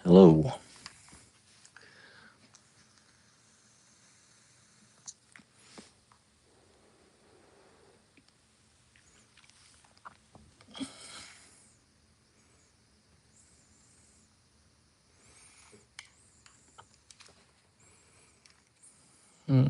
Hello. Hmm.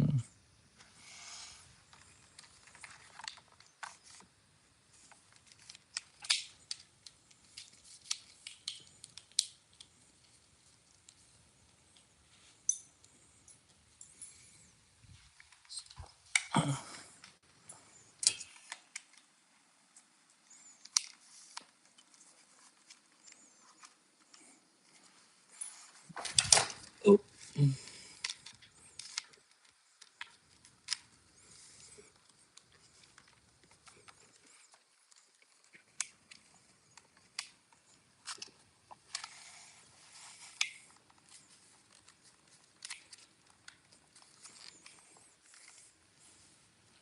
Oh,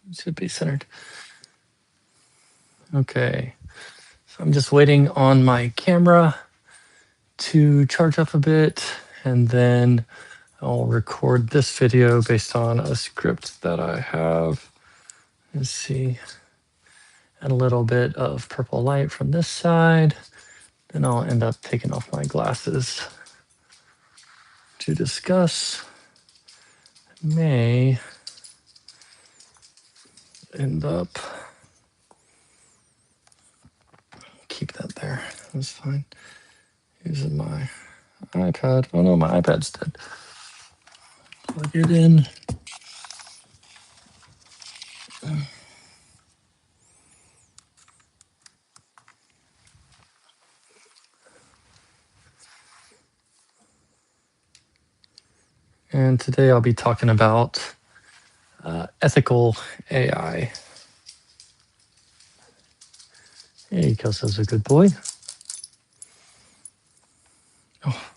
it should be centered. Okay. So I'm just waiting on my camera to charge up a bit, and then I'll record this video based on a script that I have. Let's see. Add a little bit of purple light from this side. Then I'll end up taking off my glasses to discuss. May end up, keep that there. That's fine. Using my iPad. Oh no, my iPad's dead. Plug it in. And today I'll be talking about ethical AI. Hey, Kelso's a good boy. Oh.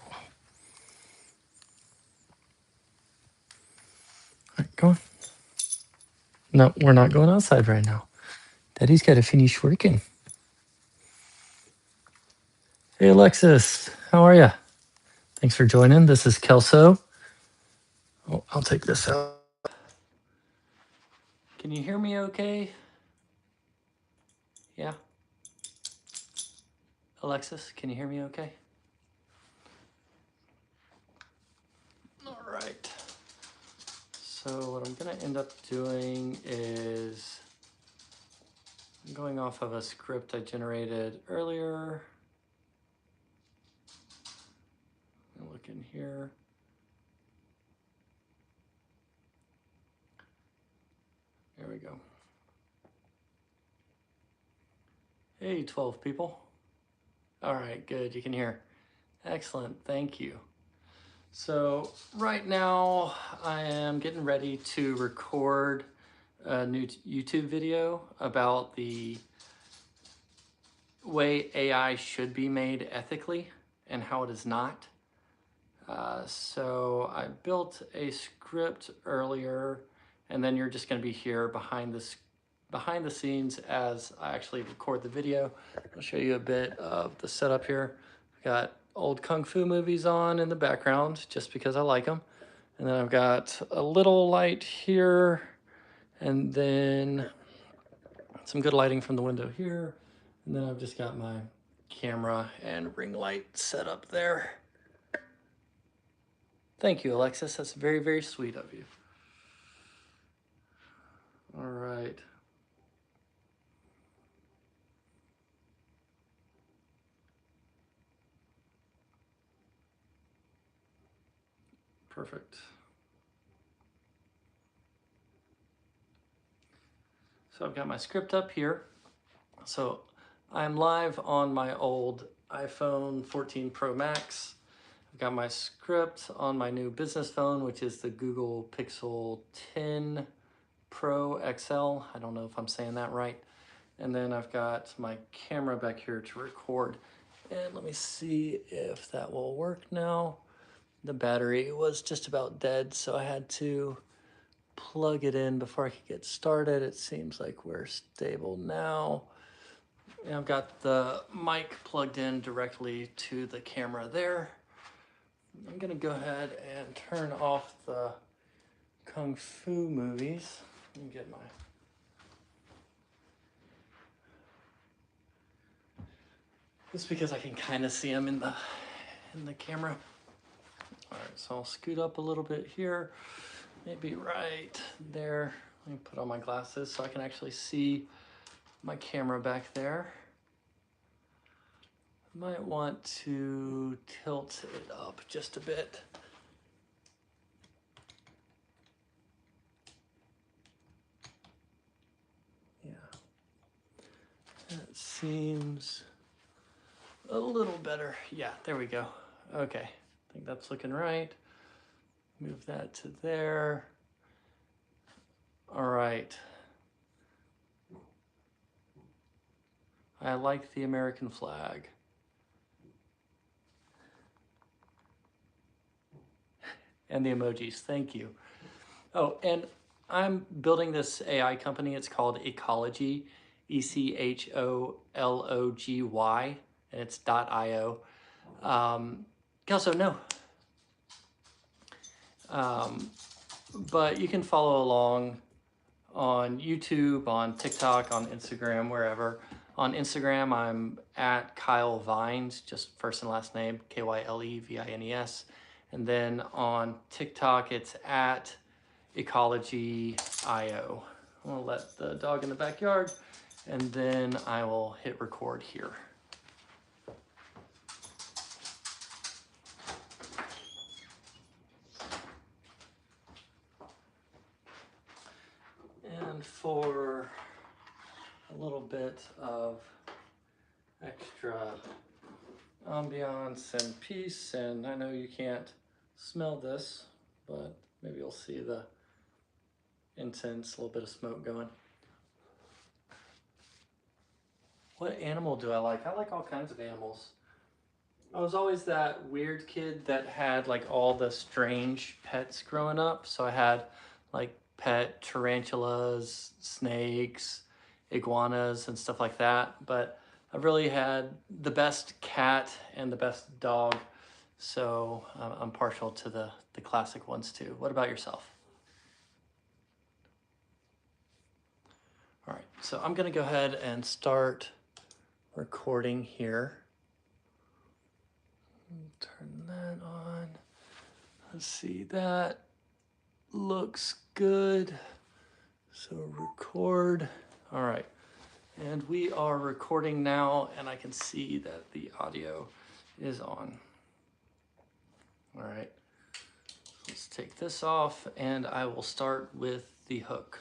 All right, go on. No, we're not going outside right now. Daddy's got to finish working. Hey, Alexis, how are you? Thanks for joining. This is Kelso. Oh, I'll take this out. Can you hear me okay? Yeah. Alexis, can you hear me okay? All right. So what I'm going to end up doing is I'm going off of a script I generated earlier. Look in here. There we go. Hey, 12 people. All right, good. You can hear. Excellent. Thank you. So right now I am getting ready to record a new YouTube video about the way AI should be made ethically and how it is not. So I built a script earlier, and then you're just going to be here behind the scenes as I actually record the video. I'll show you a bit of the setup here. I've got old Kung Fu movies on in the background just because I like them. And then I've got a little light here, and then some good lighting from the window here. And then I've just got my camera and ring light set up there. Thank you, Alexis. That's very, very sweet of you. All right. Perfect. So I've got my script up here. So I'm live on my old iPhone 14 Pro Max. I've got my script on my new business phone, which is the Google Pixel 10 Pro XL. I don't know if I'm saying that right. And then I've got my camera back here to record. And let me see if that will work now. The battery was just about dead, so I had to plug it in before I could get started. It seems like we're stable now. And I've got the mic plugged in directly to the camera there. I'm gonna go ahead and turn off the Kung Fu movies and get my just because I can kind of see them in the camera. All right, so I'll scoot up a little bit here, maybe right there. Let me put on my glasses so I can actually see my camera back there. Might want to tilt it up just a bit. Yeah, that seems a little better. Yeah, there we go. Okay, I think that's looking right. Move that to there. All right. I like the American flag. And the emojis, thank you. Oh, and I'm building this AI company. It's called Ecology, ECHOLOGY, and it's .io. Also, no. But you can follow along on YouTube, on TikTok, on Instagram, wherever. On Instagram, I'm at Kyle Vines, just first and last name, KYLEVINES. And then on TikTok, it's at Ecology.io. I'm gonna let the dog in the backyard, and then I will hit record here. And for a little bit of extra ambiance and peace, and I know you can't smell this, but maybe you'll see the incense, a little bit of smoke going. What animal do I like? I like all kinds of animals. I was always that weird kid that had like all the strange pets growing up. So I had like pet tarantulas, snakes, iguanas, and stuff like that. But I've really had the best cat and the best dog. So I'm partial to the classic ones too. What about yourself? All right, so I'm gonna go ahead and start recording here. Turn that on. Let's see, that looks good. So record. All right, and we are recording now, and I can see that the audio is on. All right, let's take this off, and I will start with the hook.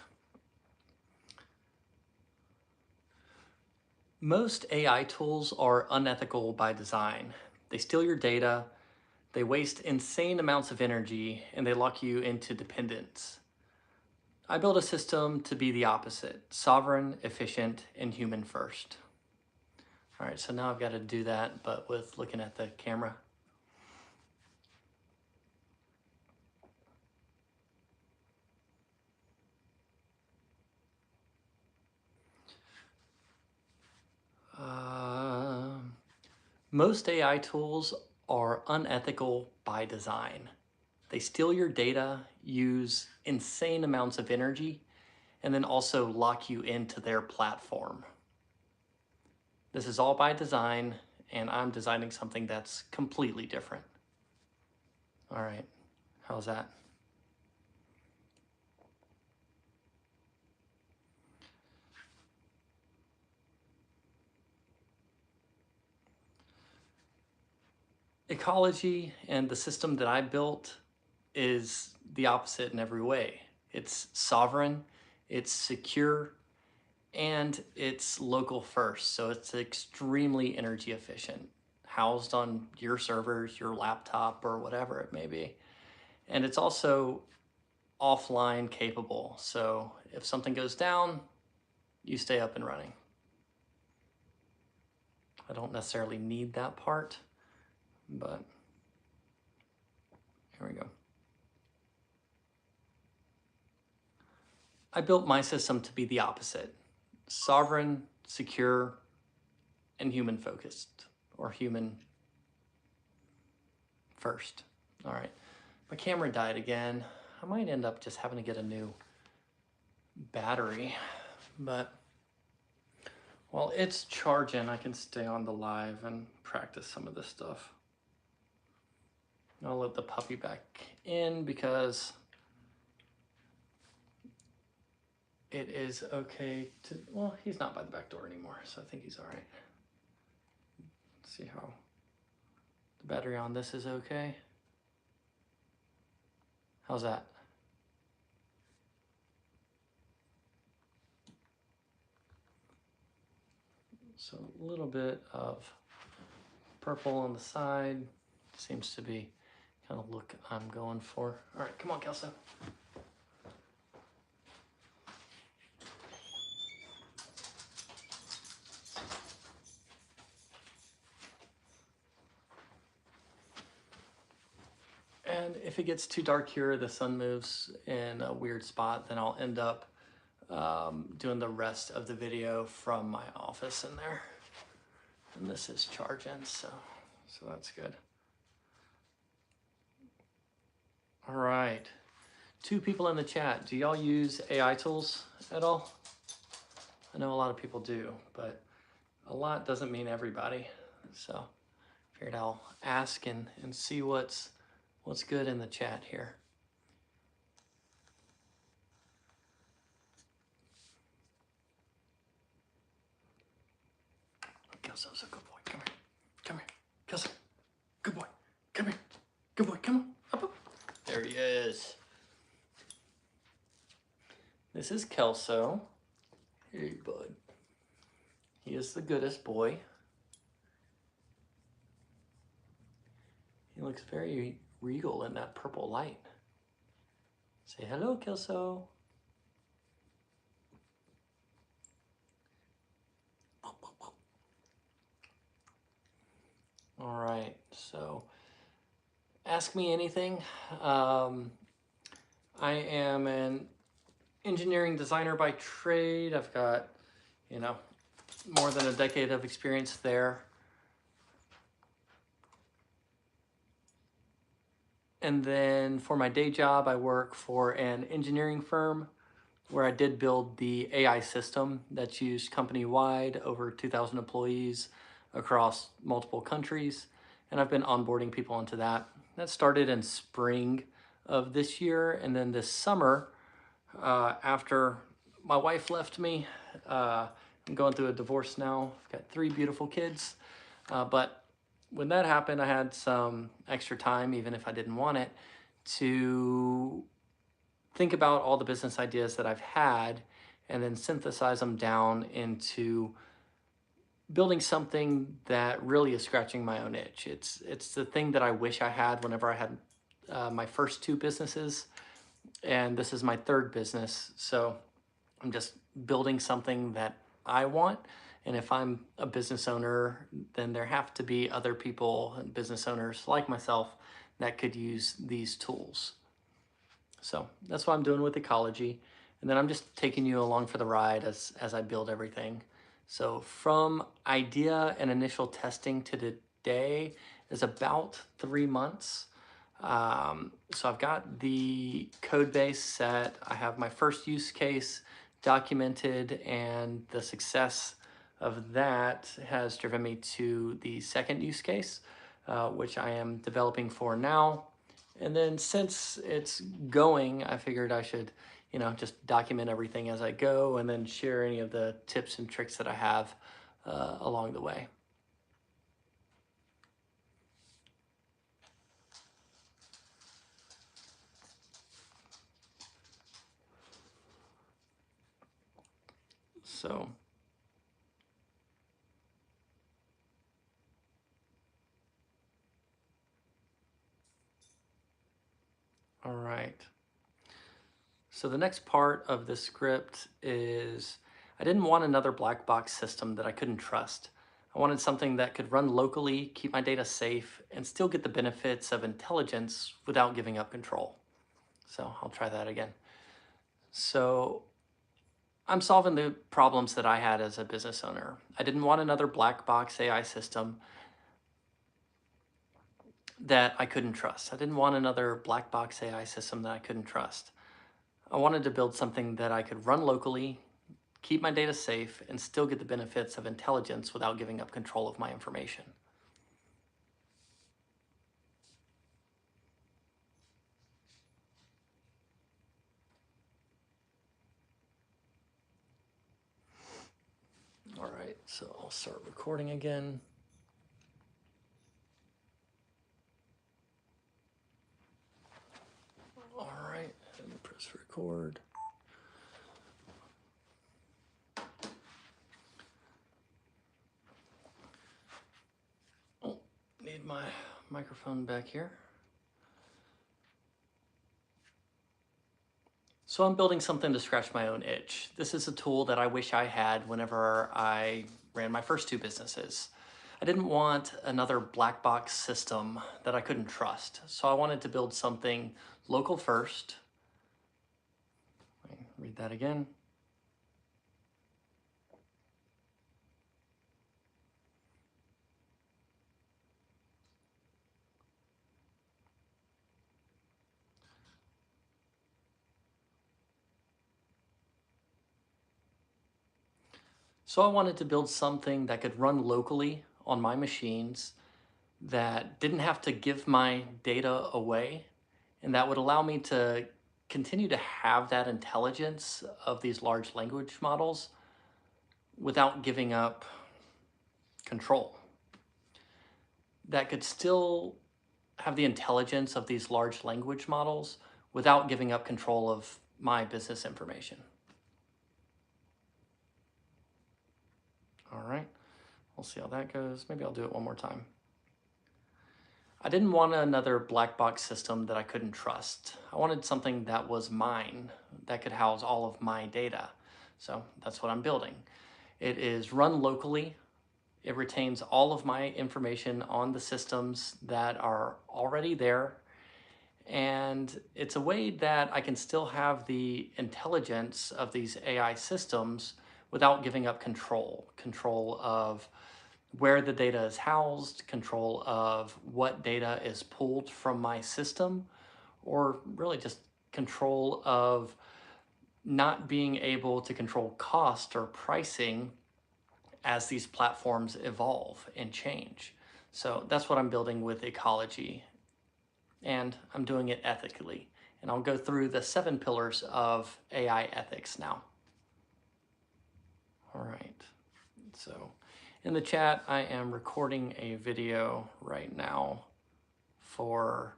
Most AI tools are unethical by design. They steal your data, they waste insane amounts of energy, and they lock you into dependence. I built a system to be the opposite: sovereign, efficient, and human first. All right, so now I've got to do that, but with looking at the camera. Most AI tools are unethical by design. They steal your data, use insane amounts of energy, and then also lock you into their platform. This is all by design, and I'm designing something that's completely different. All right, how's that? Ecology and the system that I built is the opposite in every way. It's sovereign, it's secure, and it's local first. So it's extremely energy efficient, housed on your servers, your laptop, or whatever it may be. And it's also offline capable. So if something goes down, you stay up and running. I don't necessarily need that part, but here we go. I built my system to be the opposite: sovereign, secure, and human focused, or human first. All right, my camera died again. I might end up just having to get a new battery, but while it's charging, I can stay on the live and practice some of this stuff. I'll let the puppy back in because it is okay to, well, he's not by the back door anymore, so I think he's all right. Let's see how the battery on this is okay. How's that? So a little bit of purple on the side seems to be kind of look I'm going for. All right, come on, Kelso. And if it gets too dark here, the sun moves in a weird spot, then I'll end up doing the rest of the video from my office in there. And this is charging, so that's good. All right, 2 people in the chat. Do y'all use AI tools at all? I know a lot of people do, but a lot doesn't mean everybody. So figured I'll ask and see what's good in the chat here. Kelso's a good boy. Come here. Come here. Kelso. Good boy. Come here. Good boy. Come on. Up, up. There he is. This is Kelso. Hey, bud. He is the goodest boy. He looks very regal in that purple light. Say hello, Kelso. All right, so ask me anything. I am an engineering designer by trade. I've got, more than a decade of experience there. And then for my day job, I work for an engineering firm where I did build the AI system that's used company-wide, over 2,000 employees across multiple countries. And I've been onboarding people into that. That started in spring of this year. And then this summer, after my wife left me, I'm going through a divorce now. I've got 3 beautiful kids. But when that happened, I had some extra time, even if I didn't want it, to think about all the business ideas that I've had and then synthesize them down into building something that really is scratching my own itch. It's the thing that I wish I had whenever I had my first 2 businesses, and this is my 3rd business. So I'm just building something that I want. And if I'm a business owner, then there have to be other people, business owners like myself, that could use these tools. So that's what I'm doing with Ecology. And then I'm just taking you along for the ride as I build everything. So from idea and initial testing to today is about 3 months. So I've got the code base set. I have my first use case documented, and the success of that has driven me to the second use case, which I am developing for now. And then since it's going, I figured I should, just document everything as I go and then share any of the tips and tricks that I have along the way. So all right. So the next part of the script is, I didn't want another black box system that I couldn't trust. I wanted something that could run locally, keep my data safe, and still get the benefits of intelligence without giving up control. So I'll try that again. So I'm solving the problems that I had as a business owner. I didn't want another black box AI system. that I couldn't trust. I didn't want another black box AI system that I couldn't trust. I wanted to build something that I could run locally, keep my data safe, and still get the benefits of intelligence without giving up control of my information. All right, so I'll start recording again. All right, and press record. Oh, need my microphone back here. So I'm building something to scratch my own itch. This is a tool that I wish I had whenever I ran my first 2 businesses. I didn't want another black box system that I couldn't trust. So I wanted to build something local first. Let me read that again. So I wanted to build something that could run locally on my machines, that didn't have to give my data away, and that would allow me to continue to have that intelligence of these large language models without giving up control. That could still have the intelligence of these large language models without giving up control of my business information. All right, we'll see how that goes. Maybe I'll do it one more time. I didn't want another black box system that I couldn't trust. I wanted something that was mine, that could house all of my data. So that's what I'm building. It is run locally. It retains all of my information on the systems that are already there. And it's a way that I can still have the intelligence of these AI systems without giving up control of where the data is housed, control of what data is pulled from my system, or really just control of not being able to control cost or pricing as these platforms evolve and change. So that's what I'm building with Ecology, and I'm doing it ethically. And I'll go through the 7 pillars of AI ethics now. All right, so in the chat, I am recording a video right now for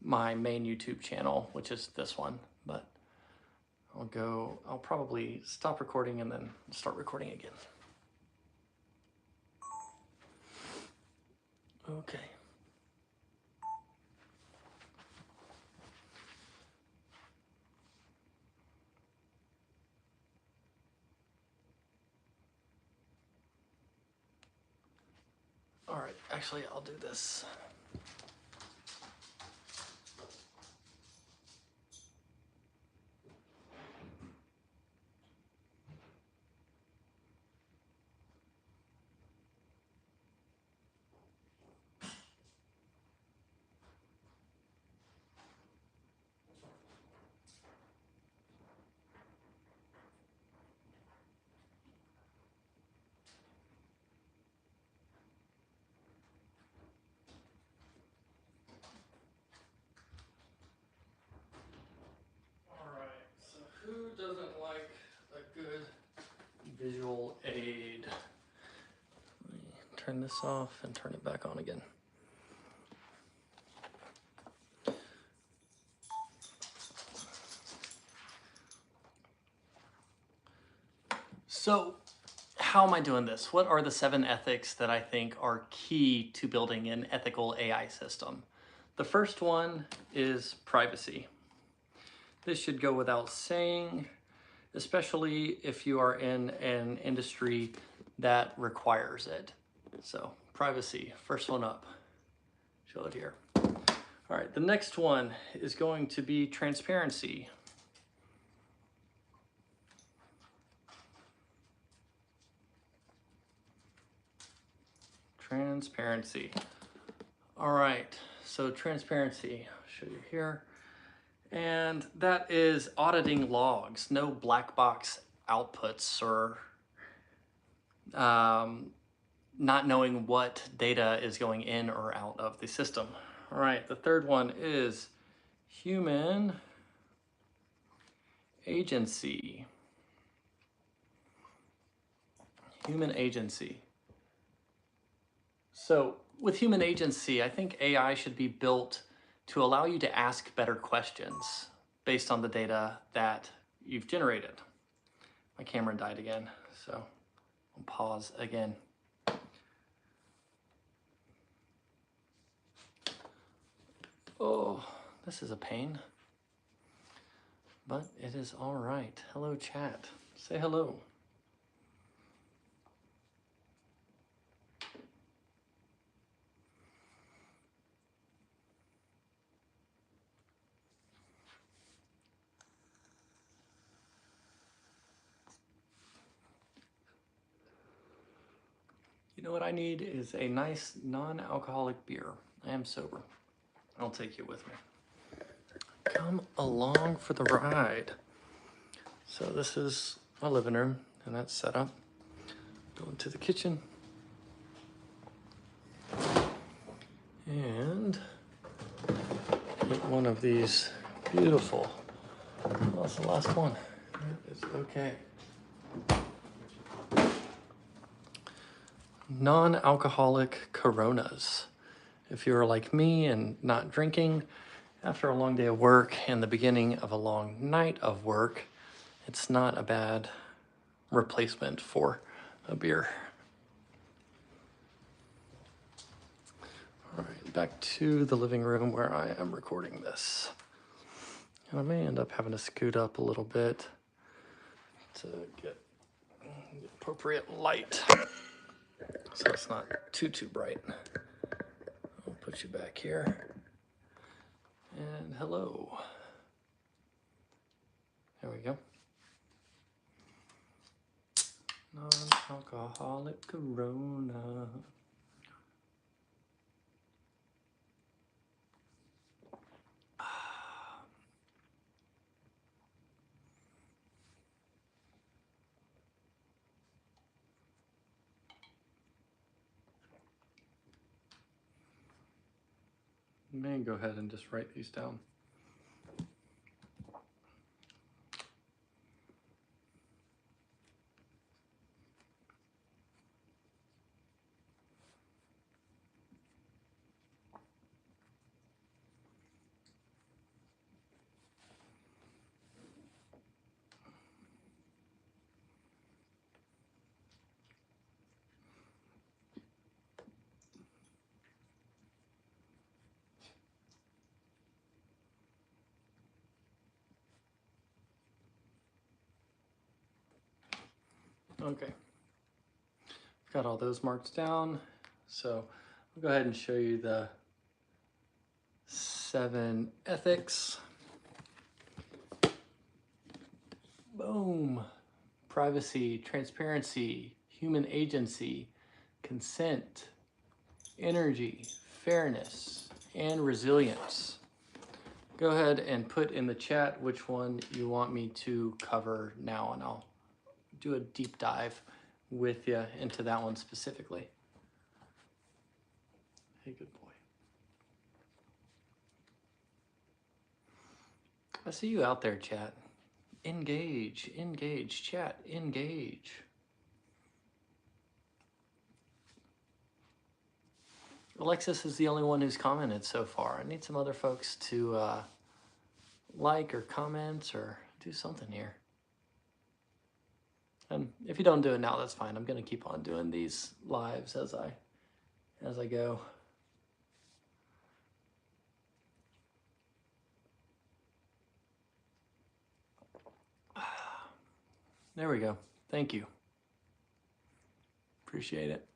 my main YouTube channel, which is this one, but I'll probably stop recording and then start recording again. Okay. All right, actually, I'll do this. All right, so who doesn't like a good visual aid? Let me turn this off and turn it back on again. So how am I doing this? What are the 7 ethics that I think are key to building an ethical AI system? The first one is privacy. This should go without saying, especially if you are in an industry that requires it. So privacy, first one up. Show it here. All right, the next one is going to be transparency. Transparency. All right, so transparency, I'll show you here. And that is auditing logs, no black box outputs or not knowing what data is going in or out of the system. All right, the third one is human agency. Human agency. So with human agency, I think AI should be built to allow you to ask better questions based on the data that you've generated. My camera died again, so I'll pause again. Oh, this is a pain, but it is all right. Hello, chat. Say hello. You know what I need is a nice non-alcoholic beer. I am sober. I'll take you with me. Come along for the ride. So this is my living room, and that's set up. Go into the kitchen. And get one of these beautiful, well, that's the last one. That is okay. Non-alcoholic Coronas. If you're like me and not drinking, after a long day of work and the beginning of a long night of work, it's not a bad replacement for a beer. All right, back to the living room where I am recording this. And I may end up having to scoot up a little bit to get the appropriate light so it's not too bright. I'll put you back here. And hello. There we go. Non-alcoholic Corona. May go ahead and just write these down. Okay, got all those marked down. So I'll go ahead and show you the 7 ethics. Boom. Privacy, transparency, human agency, consent, energy, fairness, and resilience. Go ahead and put in the chat which one you want me to cover now, and I'll do a deep dive with you into that one specifically. Hey, good boy. I see you out there, chat. Engage, engage, chat, engage. Alexis is the only one who's commented so far. I need some other folks to like or comment or do something here. And if you don't do it now, that's fine. I'm gonna keep on doing these lives as I go. There we go. Thank you. Appreciate it.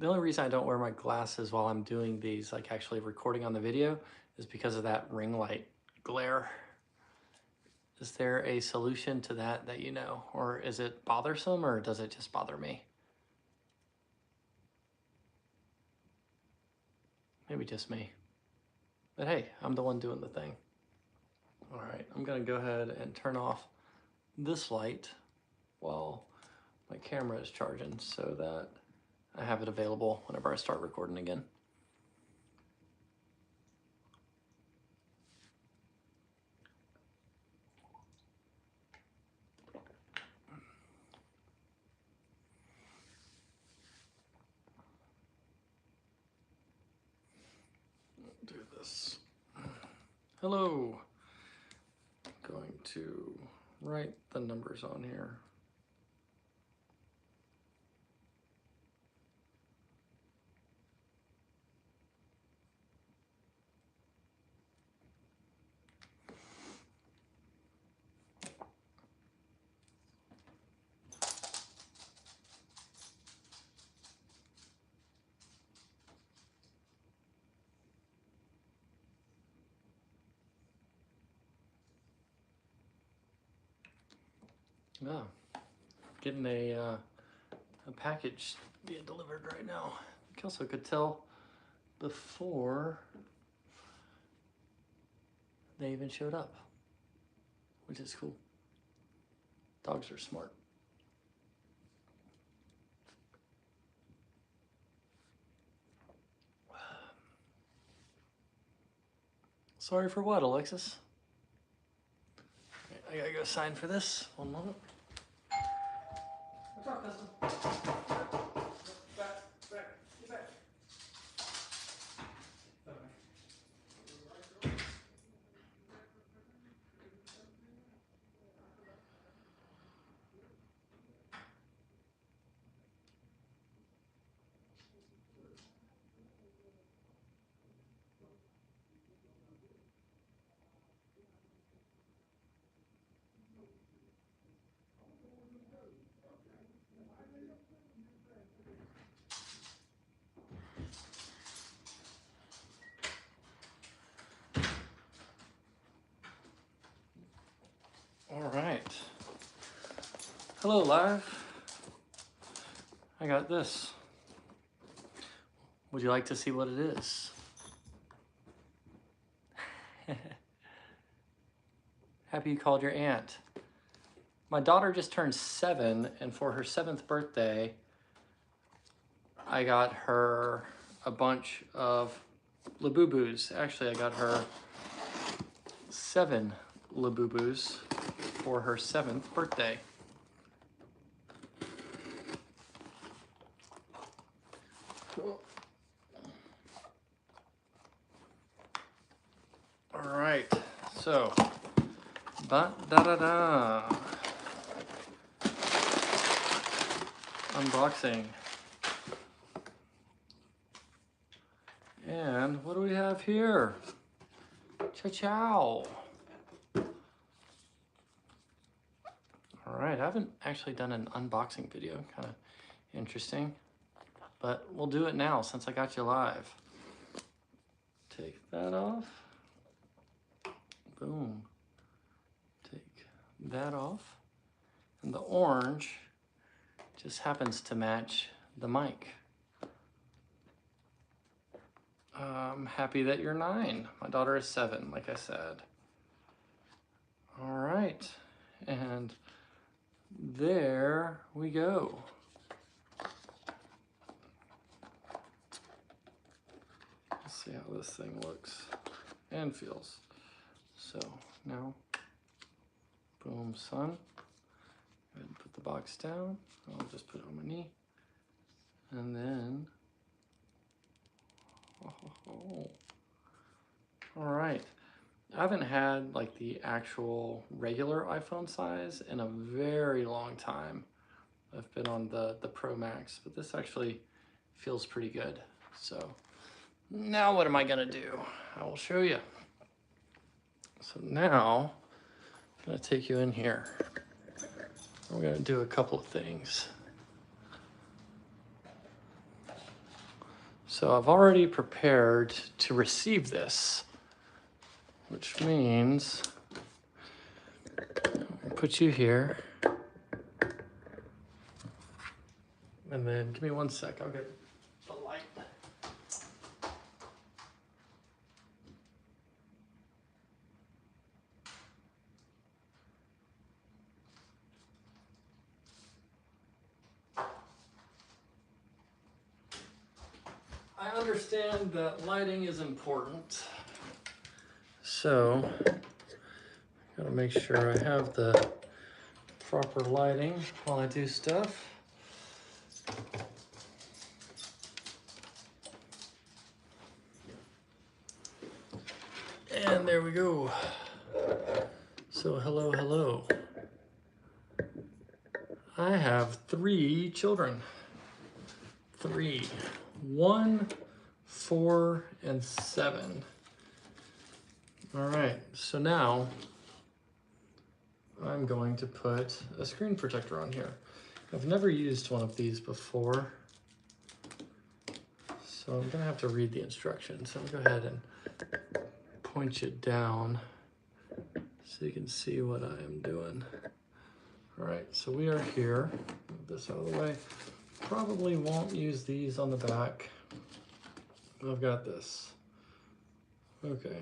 The only reason I don't wear my glasses while I'm doing these, like actually recording on the video, is because of that ring light glare. Is there a solution to that you know? Or is it bothersome, or does it just bother me? Maybe just me. But hey, I'm the one doing the thing. All right, I'm gonna go ahead and turn off this light while my camera is charging so that I have it available whenever I start recording again. Do this. Hello. Going to write the numbers on here. Yeah, getting a package being delivered right now. I also could tell before they even showed up, which is cool. Dogs are smart. Sorry for what, Alexis? I gotta go sign for this. 1 moment. What's up, Dustin? Back. Get back. All right. Hello, live. I got this. Would you like to see what it is? Happy you called your aunt. My daughter just turned 7, and for her 7th birthday, I got her a bunch of Labubu's. Actually, I got her 7 Labubu's for her 7th birthday. Cool. All right, so, unboxing. And what do we have here? Ciao. All right, I haven't actually done an unboxing video, kind of interesting, but we'll do it now since I got you live. Take that off. Boom. Take that off. And the orange just happens to match the mic. I'm happy that you're 9. My daughter is 7, like I said. All right, and there we go. Let's see how this thing looks and feels. So now, boom, son. Go ahead and put the box down. I'll just put it on my knee. And then, all right. I haven't had like the actual regular iPhone size in a very long time. I've been on the Pro Max, but this actually feels pretty good. So now what am I gonna do? I will show you. So now I'm gonna take you in here. We're gonna do a couple of things. So I've already prepared to receive this, which means I'll put you here. And then give me 1 sec, I'll get the light. understand that lighting is important. So, gotta make sure I have the proper lighting while I do stuff. And there we go. So hello, hello. I have 3 children. 3. 1, 4, and 7. All right, so now I'm going to put a screen protector on here. I've never used one of these before, so I'm gonna have to read the instructions. So I'm gonna go ahead and point you down so you can see what I am doing. All right, so we are here. Move this out of the way. Probably won't use these on the back. I've got this. Okay.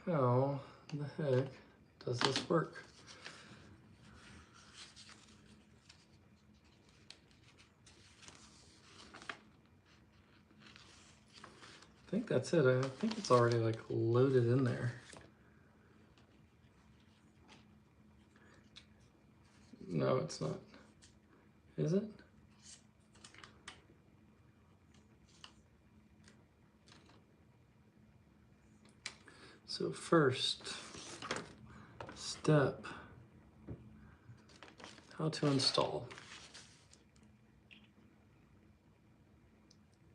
How the heck does this work? I think that's it. I think it's already like loaded in there. No, it's not. Is it? So first step, how to install.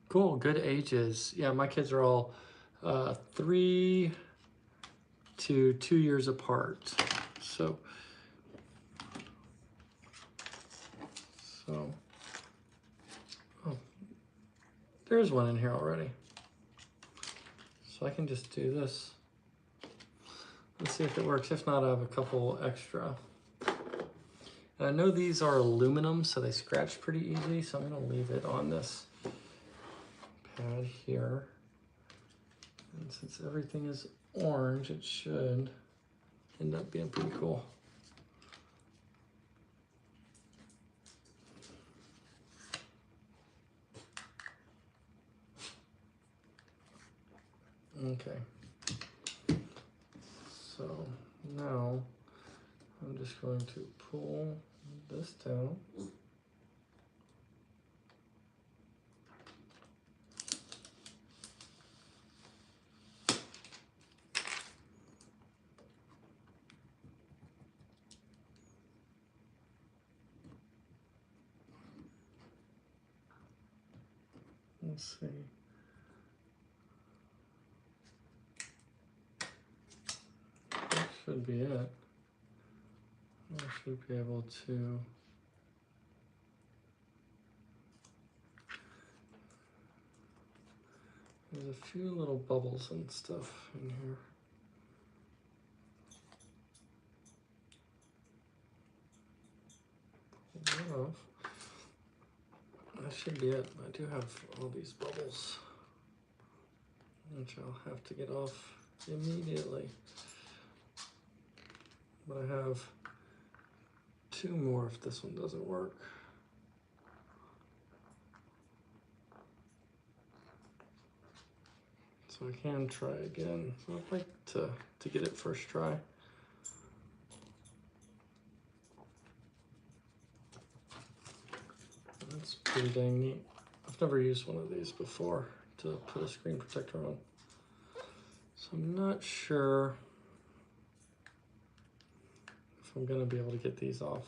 Cool, good ages. Yeah, my kids are all 3 to 2 years apart. So oh, there's one in here already. So I can just do this. Let's see if it works. If not, I have a couple extra. And I know these are aluminum, so they scratch pretty easy. So I'm gonna leave it on this pad here. And since everything is orange, it should end up being pretty cool. Okay. So now I'm just going to pull this down. Let's see. That should be it. I should be able to there's a few little bubbles and stuff in here. Pull that off. That should be it. I do have all these bubbles, which I'll have to get off immediately. But I have 2 more if this one doesn't work. So I can try again. I'd like to get it first try. That's pretty dang neat. I've never used one of these before to put a screen protector on. So I'm not sure if I'm gonna be able to get these off.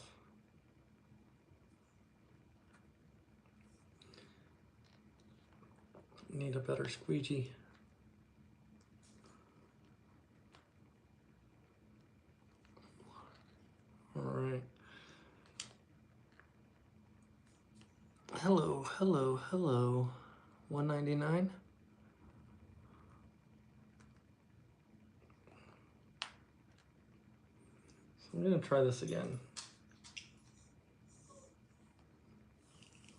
Need a better squeegee. All right. Hello, hello, hello. 199. So I'm gonna try this again.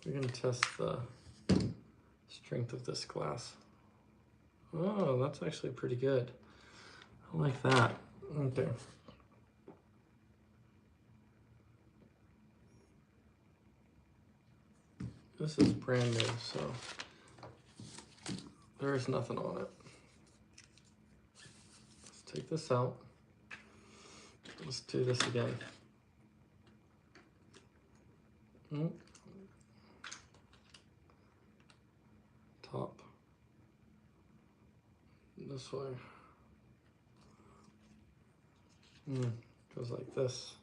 We're gonna test the strength of this glass. Oh, that's actually pretty good. I like that. Okay. This is brand new, so There is nothing on it. Let's take this out. Let's do this again. Top. This way. Goes like this.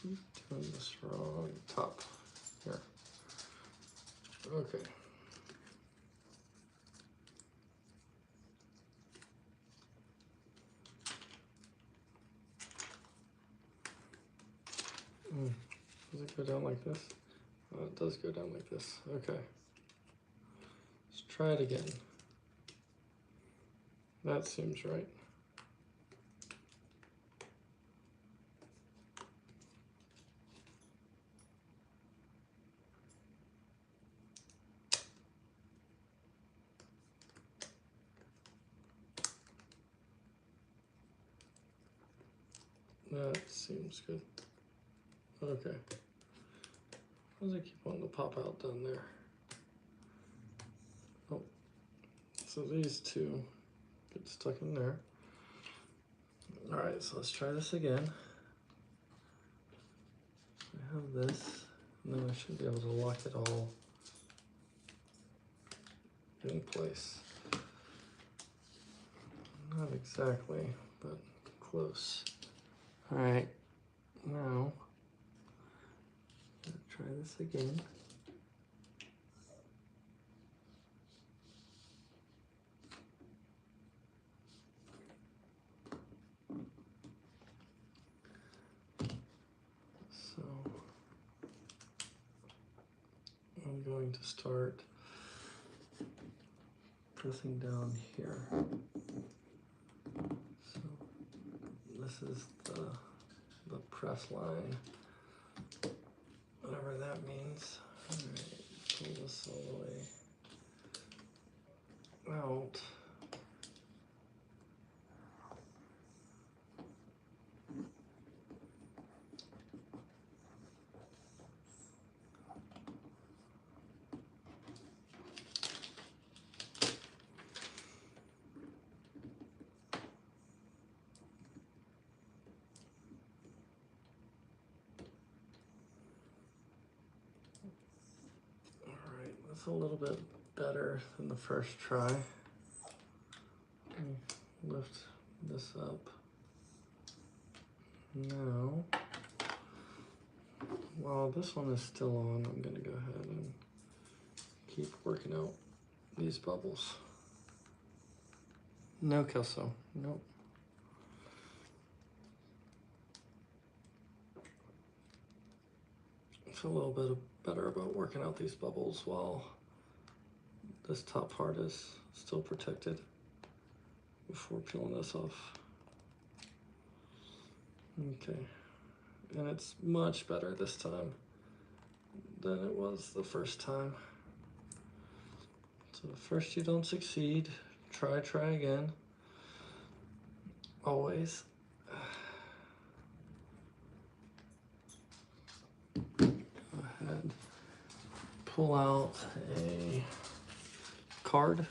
Keep doing this wrong. Top. Here. Okay. Does it go down like this? Oh, it does go down like this. Okay. Let's try it again. That seems right. That seems good. Okay. Why does it keep wanting to pop out down there? Oh, so these two get stuck in there. All right, so let's try this again. I have this, and then I should be able to lock it all in place. Not exactly, but close. All right, now try this again. So I'm going to start pressing down here. So this is the press line, whatever that means. All right, pull this all the way out. That's a little bit better than the first try. Lift this up. Now, while this one is still on, I'm going to go ahead and keep working out these bubbles. No Kelso, nope. I feel a little bit better about working out these bubbles while this top part is still protected before peeling this off. Okay, and it's much better this time than it was the first time. So first you don't succeed, try again, always. Go ahead, pull out a card.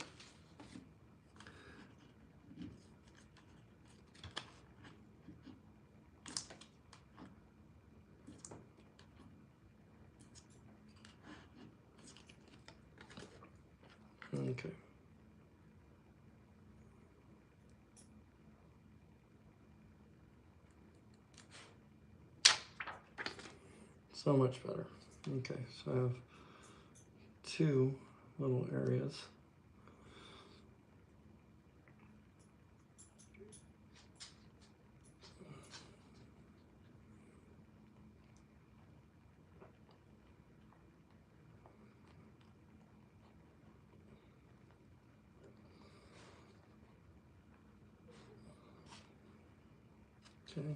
Okay. So much better. Okay, so I have two little areas. Okay.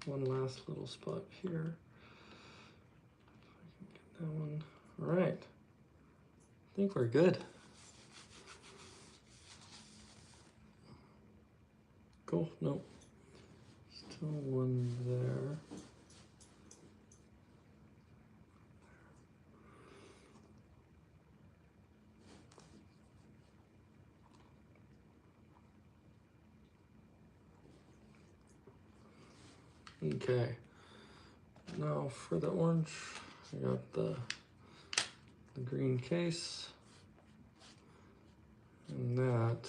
One last little spot here. If I can get that one. All right. I think we're good. nope. Still one there. Okay, now for the orange, I got the green case, and that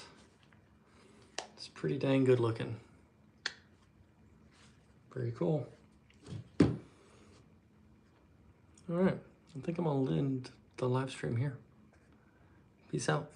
is pretty dang good looking. Very cool. All right, I think I'm gonna end the live stream here. Peace out.